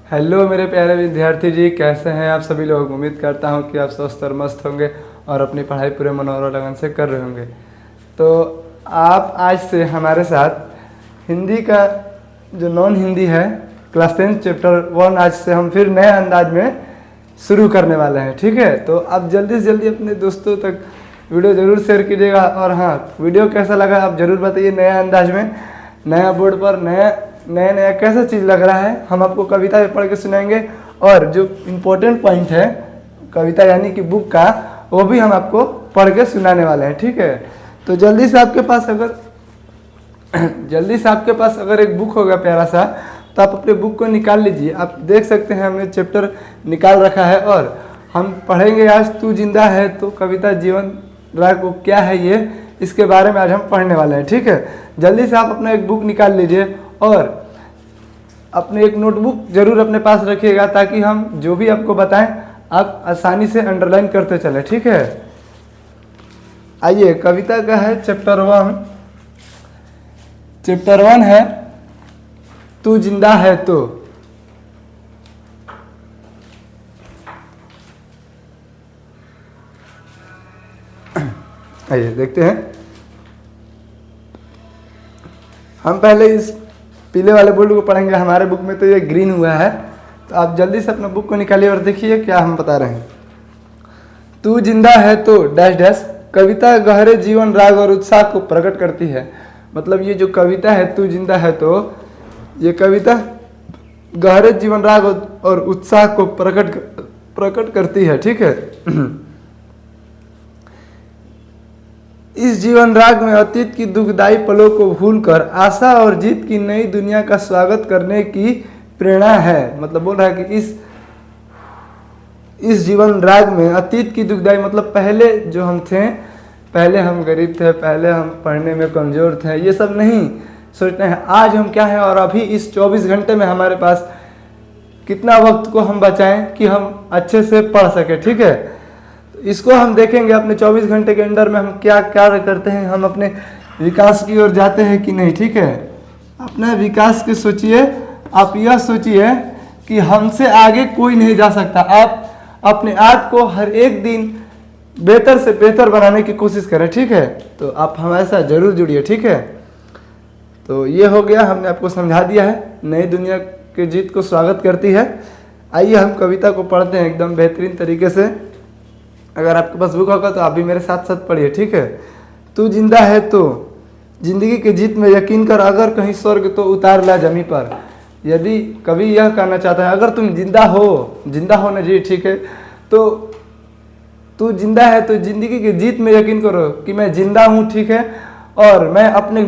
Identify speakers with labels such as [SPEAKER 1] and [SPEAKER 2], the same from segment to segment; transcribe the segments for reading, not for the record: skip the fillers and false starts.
[SPEAKER 1] Hello मेरे प्यारे विद्यार्थी जी, कैसे हैं आप सभी लोग। उम्मीद करता हूं कि आप स्वस्थ और मस्त होंगे और अपनी पढ़ाई पूरे मन और लगन से कर रहे होंगे। तो आप आज से हमारे साथ हिंदी का जो नॉन हिंदी है क्लास 10 चैप्टर 1 आज से हम फिर नए अंदाज में शुरू करने वाले हैं। ठीक है, तो आप जल्दी से जल्दी अपने दोस्तों तक वीडियो ज़रूर शेयर कीजिएगा। और हाँ, वीडियो कैसा लगा आप ज़रूर बताइए। नया अंदाज में, नया बोर्ड पर, नया कैसा चीज़ लग रहा है। हम आपको कविता पढ़ के सुनाएंगे और जो इम्पोर्टेंट पॉइंट है कविता यानी कि बुक का, वो भी हम आपको पढ़ के सुनाने वाले हैं। ठीक है, तो जल्दी से आपके पास अगर एक बुक होगा प्यारा सा, तो आप अपने बुक को निकाल लीजिए। आप देख सकते हैं हमने चैप्टर निकाल रखा है और हम पढ़ेंगे आज तू जिंदा है तो कविता जीवन राग को क्या है ये, इसके बारे में आज हम पढ़ने वाले हैं। ठीक है, जल्दी से आप अपना एक बुक निकाल लीजिए और अपने एक नोटबुक जरूर अपने पास रखिएगा, ताकि हम जो भी आपको बताएं आप आसानी से अंडरलाइन करते चले। ठीक है, आइए कविता का है चैप्टर 1 है तू जिंदा है तो। आइए देखते हैं। हम पहले इस पीले वाले बोर्ड को पढ़ेंगे। हमारे बुक में तो ये ग्रीन हुआ है, तो आप जल्दी से अपना बुक को निकालिए और देखिए क्या हम बता रहे हैं। तू जिंदा है तो डैश डैश कविता गहरे जीवन राग और उत्साह को प्रकट करती है। मतलब ये जो कविता है तू जिंदा है तो, ये कविता गहरे जीवन राग और उत्साह को प्रकट करती है। ठीक है, इस जीवन राग में अतीत की दुखदाई पलों को भूलकर आशा और जीत की नई दुनिया का स्वागत करने की प्रेरणा है। मतलब बोल रहा है कि इस जीवन राग में अतीत की दुखदाई, मतलब पहले जो हम थे, पहले हम गरीब थे, पहले हम पढ़ने में कमज़ोर थे, ये सब नहीं सोचते हैं आज हम क्या हैं और अभी इस 24 घंटे में हमारे पास कितना वक्त को हम बचाएं कि हम अच्छे से पढ़ सकें। ठीक है, तो इसको हम देखेंगे अपने 24 घंटे के अंदर में हम क्या कार्य करते हैं, हम अपने विकास की ओर जाते हैं कि नहीं। ठीक है, अपने विकास के सोचिए। आप यह सोचिए कि हमसे आगे कोई नहीं जा सकता। आप अपने आप को हर एक दिन बेहतर से बेहतर बनाने की कोशिश करें। ठीक है, तो आप हमारे साथ जरूर जुड़िए। ठीक है, तो ये हो गया, हमने आपको समझा दिया है। नई दुनिया के जीत को स्वागत करती है। आइए हम कविता को पढ़ते हैं एकदम बेहतरीन तरीके से। अगर आपके पास बुक होगा तो आप भी मेरे साथ साथ पढ़िए। ठीक है, तू जिंदा है तो जिंदगी की जीत में यकीन कर, अगर कहीं स्वर्ग तो उतार ला जमी पर। यदि कवि यह कहना चाहता है अगर तुम जिंदा हो ना जी, ठीक है, तो तू जिंदा है तो जिंदगी की जीत में यकीन करो कि मैं जिंदा हूँ। ठीक है, और मैं अपने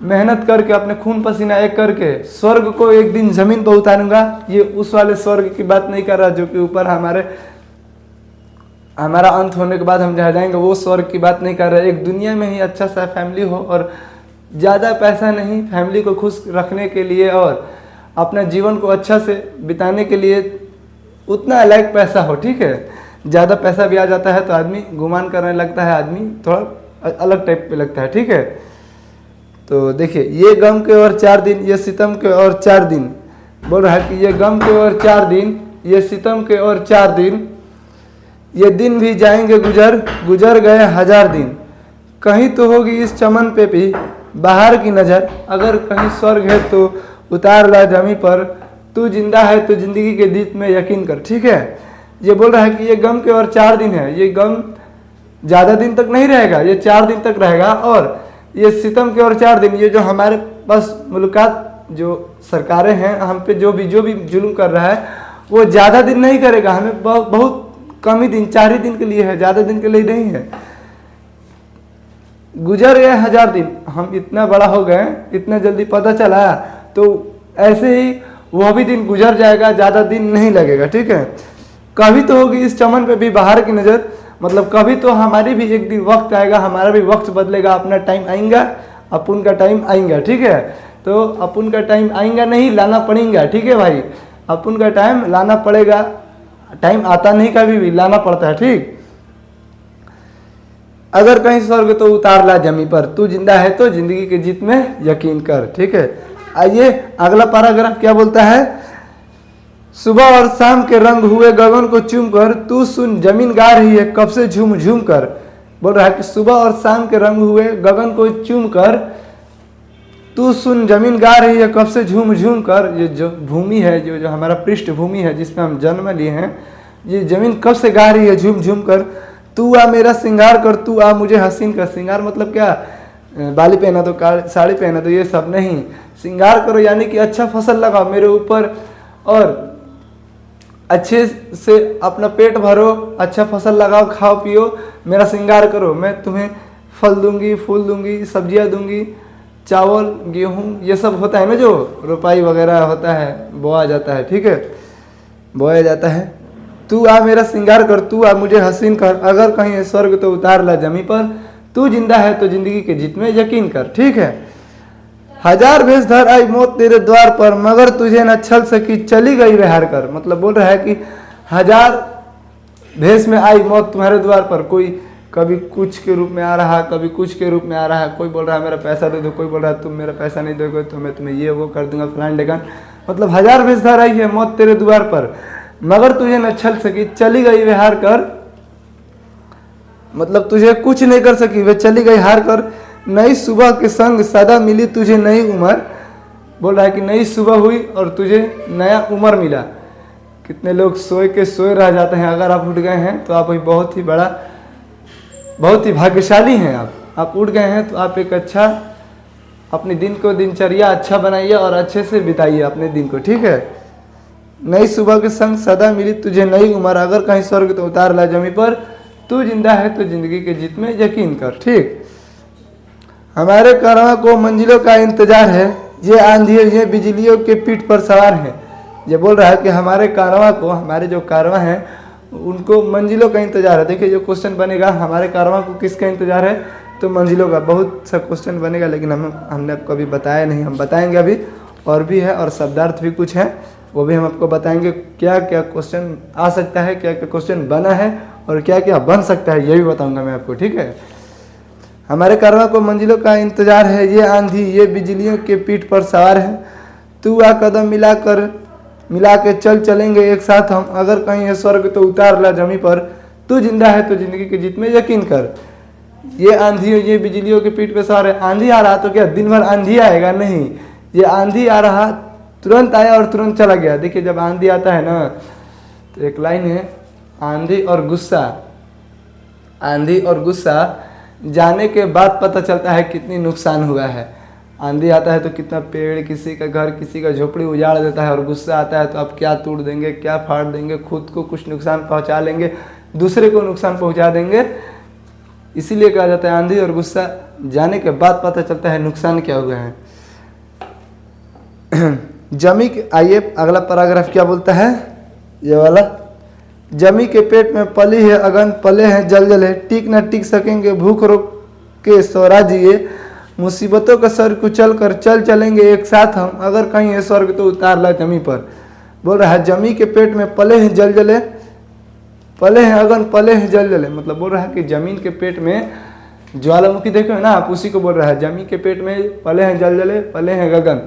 [SPEAKER 1] मेहनत करके अपने खून पसीना एक करके स्वर्ग को एक दिन जमीन पर उतारूंगा। ये उस वाले स्वर्ग की बात नहीं कर रहा जो कि ऊपर हमारा अंत होने के बाद हम जहाँ जाएंगे, वो स्वर्ग की बात नहीं कर रहा। एक दुनिया में ही अच्छा सा फैमिली हो और ज़्यादा पैसा नहीं, फैमिली को खुश रखने के लिए और अपना जीवन को अच्छा से बिताने के लिए उतना अलग पैसा हो। ठीक है, ज़्यादा पैसा भी आ जाता है तो आदमी गुमान करने लगता है, आदमी थोड़ा अलग टाइप पे लगता है। ठीक है, तो देखिए, ये गम के और 4 दिन, ये सितम के और 4 दिन। बोल रहा है कि ये गम के और 4 दिन, ये सितम के और 4 दिन, ये दिन भी जाएंगे गुजर गए 1000 दिन। कहीं तो होगी इस चमन पे भी बाहर की नज़र, अगर कहीं स्वर्ग है तो उतार ला जमी पर। तू जिंदा है तो जिंदगी के जीत में यकीन कर। ठीक है, ये बोल रहा है कि ये गम के और 4 दिन है। ये गम ज़्यादा दिन तक नहीं रहेगा, ये 4 दिन तक रहेगा। और ये सितम के और 4 दिन, ये जो हमारे पास मुल्कात जो सरकारें हैं हम पे जो भी जुल्म कर रहा है, वो ज़्यादा दिन नहीं करेगा। हमें बहुत कम ही दिन, 4 ही दिन के लिए है, ज़्यादा दिन के लिए नहीं है। गुजर गए 1000 दिन, हम इतना बड़ा हो गए, इतना जल्दी पता चला, तो ऐसे ही वह भी दिन गुजर जाएगा, ज़्यादा दिन नहीं लगेगा। ठीक है, कभी तो होगी इस चमन पे भी बाहर की नज़र, मतलब कभी तो हमारी भी एक दिन वक्त आएगा, हमारा भी वक्त बदलेगा, अपना टाइम आएगा, अपन का टाइम आएगा। ठीक है, तो अपन का टाइम आएगा नहीं, लाना पड़ेगा। ठीक है भाई, अपन का टाइम लाना पड़ेगा। टाइम आता नहीं, कभी भी लाना पड़ता है। ठीक, अगर कहीं स्वर्ग तो उतार ला जमी पर, तू जिंदा है तो जिंदगी की जीत में यकीन कर। ठीक है, आइए अगला पैराग्राफ क्या बोलता है, सुबह और शाम के रंग हुए गगन को चूम कर, तू सुन जमीन गा रही है कब से झूम झूम कर। बोल रहा है कि सुबह और शाम के रंग हुए गगन को चूम कर, तू सुन जमीन गा रही है कब से झूम झूम कर। ये जो भूमि है, जो हमारा पृष्ठभूमि है जिसमें हम जन्म लिए हैं, ये जमीन कब से गा रही है झूम झूम कर। तू आ मेरा श्रृंगार कर, तू आ मुझे हसीन कर। श्रृंगार मतलब क्या, बाली पहना दो, साड़ी पहना दो, ये सब नहीं। श्रृंगार करो यानी कि अच्छा फसल लगाओ मेरे ऊपर और अच्छे से अपना पेट भरो, अच्छा फसल लगाओ, खाओ पियो, मेरा श्रृंगार करो। मैं तुम्हें फल दूंगी, फूल दूंगी, सब्जियां दूंगी, चावल गेहूँ ये सब होता है ना, जो रोपाई वगैरह होता है, बोआ जाता है, ठीक है, बोया जाता है। तू आ मेरा श्रृंगार कर, तू आ मुझे हसीन कर, अगर कहीं है स्वर्ग तो उतार ला जमी पर, तू जिंदा है तो जिंदगी के जीत में यकीन कर। ठीक है। हजार भेष धर आई मौत तेरे द्वार पर, मगर तुझे न छल सकी चली गई वे हार कर। मतलब बोल रहा है कि हजार भेष में आई मौत तुम्हारे द्वार पर, कोई कभी कुछ के रूप में आ रहा है, कभी कुछ के रूप में आ रहा है, कोई बोल रहा है मेरा पैसा दे दो, कोई बोल रहा है तुम मेरा पैसा नहीं दोगे तो मैं तुम्हें ये वो कर दूंगा फलान ढेकान। मतलब हजार भेष धर आई है मौत तेरे द्वार पर, मगर तुझे न छल सकी चली गई वे हार कर। मतलब तुझे कुछ नहीं कर सकी, वे चली गई हार कर। नई सुबह के संग सदा मिली तुझे नई उम्र। बोल रहा है कि नई सुबह हुई और तुझे नया उम्र मिला। कितने लोग सोए के सोए रह जाते हैं, अगर आप उठ गए हैं तो आप बहुत ही बड़ा, बहुत ही भाग्यशाली हैं। आप उठ गए हैं तो आप एक अच्छा अपने दिन को दिनचर्या अच्छा बनाइए और अच्छे से बिताइए अपने दिन को। ठीक है। नई सुबह के संग सदा मिली तुझे नई उम्र, अगर कहीं स्वर्ग तो उतार ला जमी पर, तू जिंदा है तो जिंदगी के जीत में यकीन कर। ठीक। हमारे कारवां को मंजिलों का इंतजार है, ये आंधी ये बिजलियों के पीठ पर सवार है। ये बोल रहा है कि हमारे कारवां को, हमारे जो कारवां हैं उनको मंजिलों का इंतजार है। देखिए जो क्वेश्चन बनेगा, हमारे कारवां को किसका इंतजार है, तो मंजिलों का। बहुत सा क्वेश्चन बनेगा लेकिन हमने आपको अभी बताया नहीं, हम बताएंगे अभी। और भी है और शब्दार्थ भी कुछ है, वो भी हम आपको बताएंगे। क्या क्या क्वेश्चन आ सकता है, क्या क्या क्वेश्चन बना है और क्या क्या बन सकता है, ये भी बताऊंगा मैं आपको। ठीक है। हमारे कारवां को मंजिलों का इंतजार है, ये आंधी ये बिजलियों के पीठ पर सवार है। तू आ कदम मिला के चल चलेंगे एक साथ हम, अगर कहीं है स्वर्ग तो उतार ला जमी पर, तू जिंदा है तो जिंदगी के जीत में यकीन कर। ये आंधी ये बिजलियों के पीठ पर सवार है। आंधी आ रहा तो क्या दिन भर आंधी आएगा? नहीं, ये आंधी आ रहा तुरंत आया और तुरंत चला गया। देखिए जब आंधी आता है ना तो एक लाइन है, आंधी और गुस्सा, आंधी और गुस्सा जाने के बाद पता चलता है कितनी नुकसान हुआ है। आंधी आता है तो कितना पेड़, किसी का घर, किसी का झोपड़ी उजाड़ देता है, और गुस्सा आता है तो आप क्या तोड़ देंगे, क्या फाड़ देंगे, खुद को कुछ नुकसान पहुंचा लेंगे, दूसरे को नुकसान पहुंचा देंगे। इसीलिए कहा जाता है आंधी और गुस्सा जाने के बाद पता चलता है नुकसान क्या हुआ है। जमी के, आइए अगला पैराग्राफ क्या बोलता है, ये वाला। जमी के पेट में पली है अगन, पले हैं जल जले, टिक न टिक सकेंगे भूख रोक के स्वराजिए। मुसीबतों का सर कुचल कर चल चलेंगे एक साथ हम, अगर कहीं है स्वर्ग तो उतार ला जमी पर। बोल रहा है जमी के पेट में पले हैं जल जले, पले हैं अगन, पले हैं जल जले। मतलब बोल रहा है कि जमीन के पेट में ज्वालामुखी देखो ना आप, उसी को बोल रहा है। जमी के पेट में पले हैं जल जले, पले हैं गगन,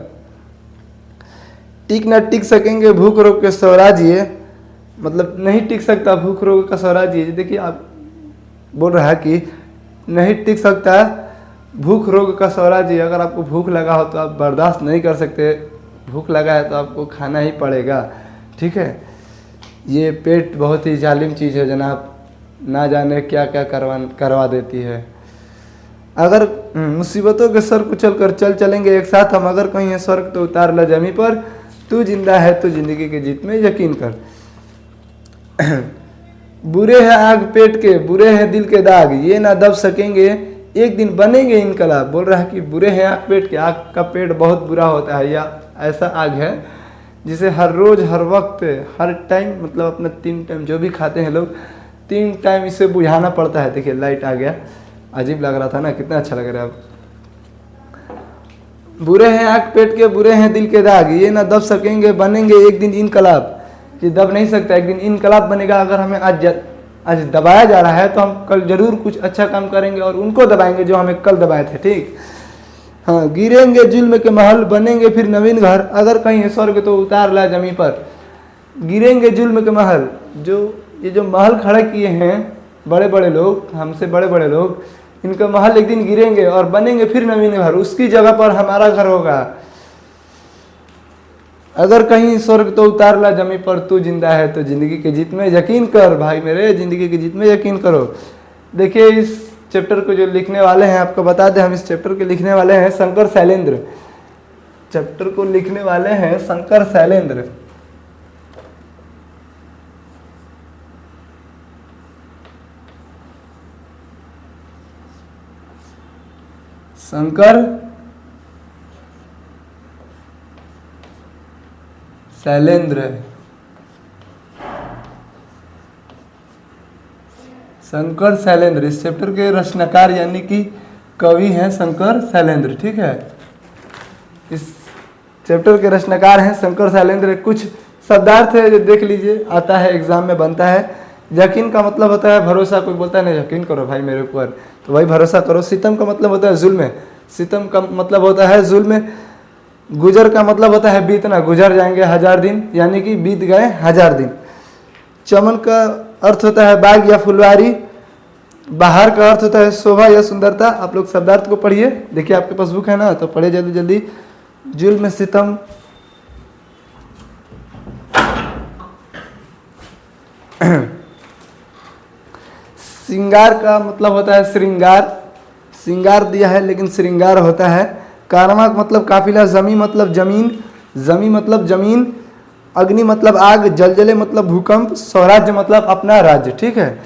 [SPEAKER 1] टिक न टिक सकेंगे भूख रोग के स्वराजिए। मतलब नहीं टिक सकता भूख रोग का स्वराजिए। देखिए आप बोल रहा है कि नहीं टिक सकता भूख रोग का स्वराजिए। अगर आपको भूख लगा हो तो आप बर्दाश्त नहीं कर सकते, भूख लगा है तो आपको खाना ही पड़ेगा। ठीक है। ये पेट बहुत ही जालिम चीज़ है जनाब, ना जाने क्या क्या करवा देती है। अगर मुसीबतों के सर कुचल कर चल चलेंगे एक साथ हम, अगर कहीं है स्वर्ग तो उतार ला जमी पर, तू जिंदा है तो जिंदगी के जीत में यकीन कर। बुरे हैं आग पेट के, बुरे हैं दिल के दाग, ये ना दब सकेंगे एक दिन बनेंगे इनकलाब। बोल रहा है कि बुरे हैं आग पेट के, आग का पेट बहुत बुरा होता है, या ऐसा आग है जिसे हर रोज़ हर वक्त हर टाइम, मतलब अपना 3 टाइम जो भी खाते हैं लोग, 3 टाइम इसे बुझाना पड़ता है। देखिए लाइट आ गया, अजीब लग रहा था ना, कितना अच्छा लग रहा है अब। बुरे हैं आग पेट के, बुरे हैं दिल के दाग, ये ना दब सकेंगे बनेंगे एक दिन इनकलाब। ये दब नहीं सकता, एक दिन इनकलाब बनेगा। अगर हमें आज दबाया जा रहा है तो हम कल जरूर कुछ अच्छा काम करेंगे और उनको दबाएंगे जो हमें कल दबाए थे। ठीक। हाँ, गिरेंगे जुल्म के महल, बनेंगे फिर नवीन घर, अगर कहीं है स्वर्ग तो उतार ला जमी पर। गिरेंगे जुल्म के महल, ये जो महल खड़े किए हैं बड़े बड़े लोग, हमसे बड़े बड़े लोग, इनका महल एक दिन गिरेंगे और बनेंगे फिर नवीन घर, उसकी जगह पर हमारा घर होगा। अगर कहीं स्वर्ग तो उतार ला जमी पर, तू जिंदा है तो जिंदगी के जीत में यकीन कर। भाई मेरे, जिंदगी की जीत में यकीन करो। देखिए इस चैप्टर को जो लिखने वाले हैं, आपको बता दें, हम इस चैप्टर के लिखने वाले हैं शंकर शैलेंद्र। चैप्टर को लिखने वाले हैं शंकर शैलेंद्र। शंकर शैलेंद्र, शंकर शैलेंद्र इस चैप्टर के रचनाकार यानी कि कवि हैं शंकर शैलेंद्र। ठीक है, इस चैप्टर के रचनाकार हैं शंकर शैलेंद्र। कुछ शब्दार्थ है जो देख लीजिए, आता है एग्जाम में बनता है। यकीन का मतलब होता है भरोसा, कोई बोलता है ना यकीन करो भाई मेरे ऊपर, तो भाई भरोसा करो। सितम का मतलब होता है जुल्म, सितम का मतलब होता है जुल्म। गुजर का मतलब होता है बीतना, गुजर जाएंगे 1000 दिन, यानी कि बीत गए 1000 दिन। चमन का अर्थ होता है बाग या फुलवारी। बाहर का अर्थ होता है शोभा या सुंदरता। आप लोग शब्दार्थ को पढ़िए, देखिए आपके पास बुक है ना, तो पढ़िए जल्दी जल्दी। जुल्म, सितम, श्रृंगार का मतलब होता है श्रृंगार, श्रृंगार दिया है लेकिन श्रृंगार होता है। कारवा मतलब काफिला, जमी मतलब जमीन, जमी मतलब जमीन, अग्नि मतलब आग, जलजले मतलब भूकंप, स्वराज्य मतलब अपना राज्य। ठीक है,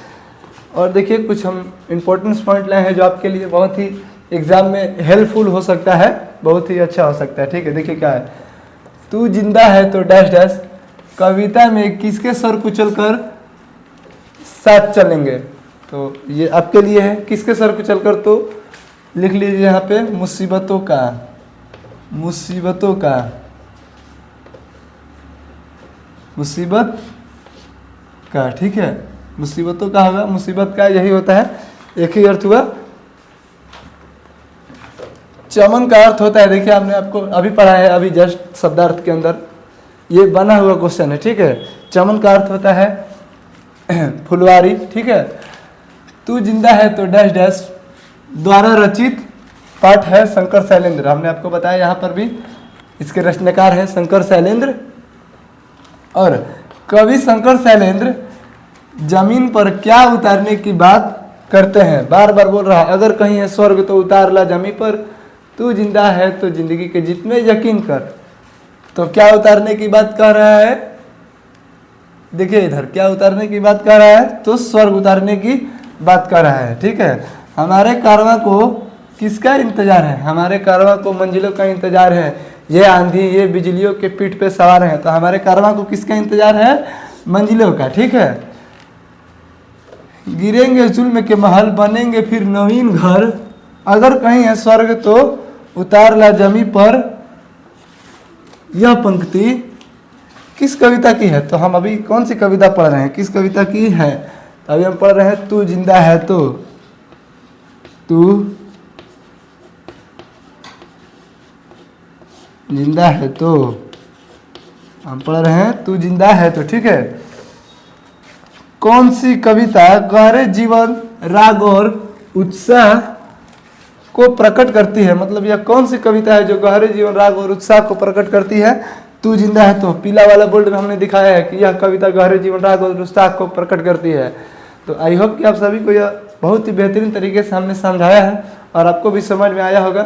[SPEAKER 1] और देखिए कुछ हम इंपॉर्टेंट पॉइंट लाए हैं जो आपके लिए बहुत ही एग्जाम में हेल्पफुल हो सकता है, बहुत ही अच्छा हो सकता है। ठीक है, देखिए क्या है, तू जिंदा है तो डैश डैश, कविता में किसके सर कुचल कर साथ चलेंगे। तो ये आपके लिए है, किसके सर कुचल कर, तो लिख लीजिए यहाँ पे मुसीबतों का, मुसीबतों का, मुसीबत का। ठीक है, मुसीबतों का होगा, मुसीबत का यही होता है, एक ही अर्थ हुआ। चमन का अर्थ होता है, देखिए आपने आपको अभी पढ़ा है, अभी जस्ट शब्दार्थ के अंदर ये बना हुआ क्वेश्चन है। ठीक है, चमन का अर्थ होता है फुलवारी। ठीक है, तू जिंदा है तो डैश डैश द्वारा रचित पाठ है शंकर शैलेंद्र। हमने आपको बताया यहाँ पर भी इसके रचनाकार है शंकर शैलेंद्र। और कवि शंकर शैलेंद्र जमीन पर क्या उतारने की बात करते हैं, बार बार बोल रहा है, अगर कहीं है स्वर्ग तो उतार ला जमी पर, तू जिंदा है तो जिंदगी के जीत में यकीन कर। तो क्या उतारने की बात कर रहा है, देखिए इधर क्या उतारने की बात कर रहा है, तो स्वर्ग उतारने की बात कर रहा है। ठीक है, हमारे कारवां को किसका इंतजार है, हमारे कारवां को मंजिलों का इंतजार है। ये आंधी ये बिजलियों के पीठ पे सवार हैं, तो हमारे कारवां को किसका इंतजार है, मंजिलों का। ठीक है, गिरेंगे जुल्म के महल, बनेंगे फिर नवीन घर, अगर कहीं है स्वर्ग तो उतार ला जमी पर। यह पंक्ति किस कविता की है, तो हम अभी कौन सी कविता पढ़ रहे हैं, किस कविता की है, तो अभी हम पढ़ रहे हैं तू जिंदा है तो, तू जिंदा है तो, हम पढ़ रहे हैं तू जिंदा है तो। ठीक है, कौन सी कविता गहरे जीवन राग और उत्साह को प्रकट करती है, मतलब यह कौन सी कविता है जो गहरे जीवन राग और उत्साह को प्रकट करती है, तू जिंदा है तो। पीला वाला बोल्ड में हमने दिखाया है कि यह कविता गहरे जीवन राग और उत्साह को प्रकट करती है। तो आई होप कि आप सभी को यह बहुत ही बेहतरीन तरीके से हमने समझाया है और आपको भी समझ में आया होगा।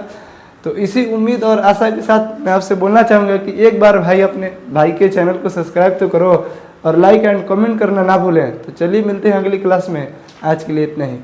[SPEAKER 1] तो इसी उम्मीद और आशा के साथ मैं आपसे बोलना चाहूँगा कि एक बार भाई अपने भाई के चैनल को सब्सक्राइब तो करो और लाइक एंड कमेंट करना ना भूलें। तो चलिए मिलते हैं अगली क्लास में, आज के लिए इतना ही।